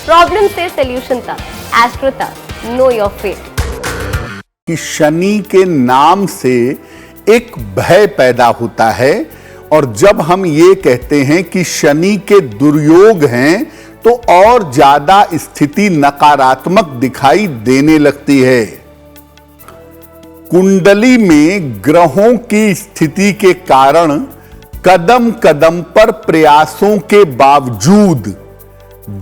Problem से solution तक, astro तक, नो योर फेट। कि शनि के नाम से एक भय पैदा होता है और जब हम ये कहते हैं कि शनि के दुर्योग हैं तो और ज्यादा स्थिति नकारात्मक दिखाई देने लगती है। कुंडली में ग्रहों की स्थिति के कारण कदम कदम पर प्रयासों के बावजूद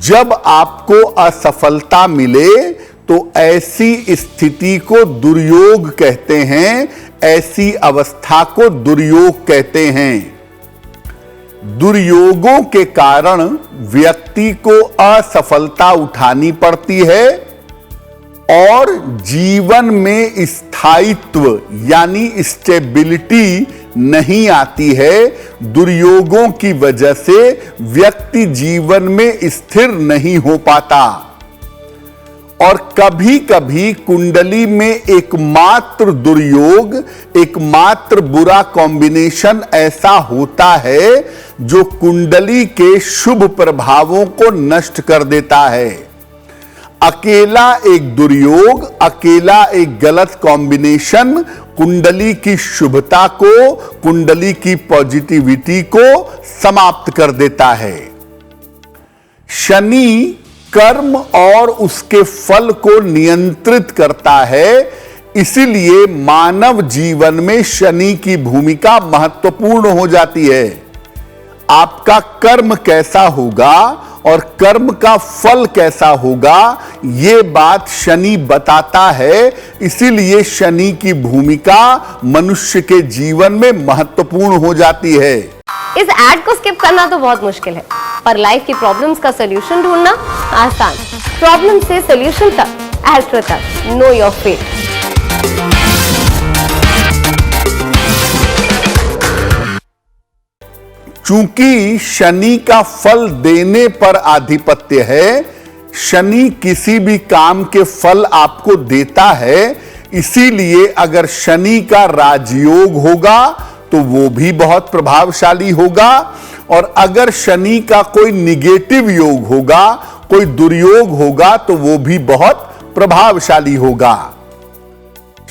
जब आपको असफलता मिले तो ऐसी स्थिति को दुर्योग कहते हैं, ऐसी अवस्था को दुर्योग कहते हैं। दुर्योगों के कारण व्यक्ति को असफलता उठानी पड़ती है और जीवन में स्थायित्व यानी स्टेबिलिटी नहीं आती है। दुर्योगों की वजह से व्यक्ति जीवन में स्थिर नहीं हो पाता और कभी कभी कुंडली में एकमात्र दुर्योग, एकमात्र बुरा कॉम्बिनेशन ऐसा होता है जो कुंडली के शुभ प्रभावों को नष्ट कर देता है। अकेला एक दुर्योग, अकेला एक गलत कॉम्बिनेशन कुंडली की शुभता को, कुंडली की पॉजिटिविटी को समाप्त कर देता है। शनि कर्म और उसके फल को नियंत्रित करता है, इसीलिए मानव जीवन में शनि की भूमिका महत्वपूर्ण हो जाती है। आपका कर्म कैसा होगा और कर्म का फल कैसा होगा, ये बात शनि बताता है। इसीलिए शनि की भूमिका मनुष्य के जीवन में महत्वपूर्ण हो जाती है। इस एड को स्किप करना तो बहुत मुश्किल है, पर लाइफ की प्रॉब्लम्स का सॉल्यूशन ढूंढना आसान। प्रॉब्लम से सॉल्यूशन तक, एस्ट्रो तक, नो योर फेट। चूंकि शनि का फल देने पर आधिपत्य है, शनि किसी भी काम के फल आपको देता है। इसीलिए अगर शनि का राजयोग होगा तो वो भी बहुत प्रभावशाली होगा और अगर शनि का कोई निगेटिव योग होगा, कोई दुर्योग होगा तो वो भी बहुत प्रभावशाली होगा।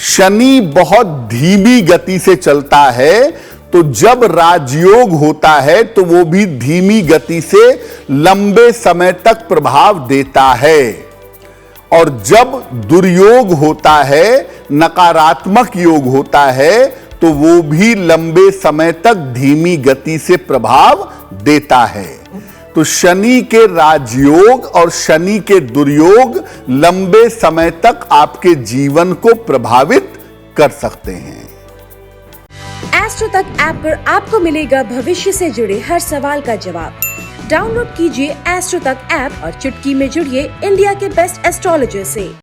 शनि बहुत धीमी गति से चलता है, तो जब राजयोग होता है तो वो भी धीमी गति से लंबे समय तक प्रभाव देता है और जब दुर्योग होता है, नकारात्मक योग होता है, तो वो भी लंबे समय तक धीमी गति से प्रभाव देता है। तो शनि के राजयोग और शनि के दुर्योग लंबे समय तक आपके जीवन को प्रभावित कर सकते हैं। एस्ट्रो तक ऐप पर आपको मिलेगा भविष्य से जुड़े हर सवाल का जवाब। डाउनलोड कीजिए एस्ट्रो तक ऐप और चुटकी में जुड़िए इंडिया के बेस्ट एस्ट्रोलॉजर से।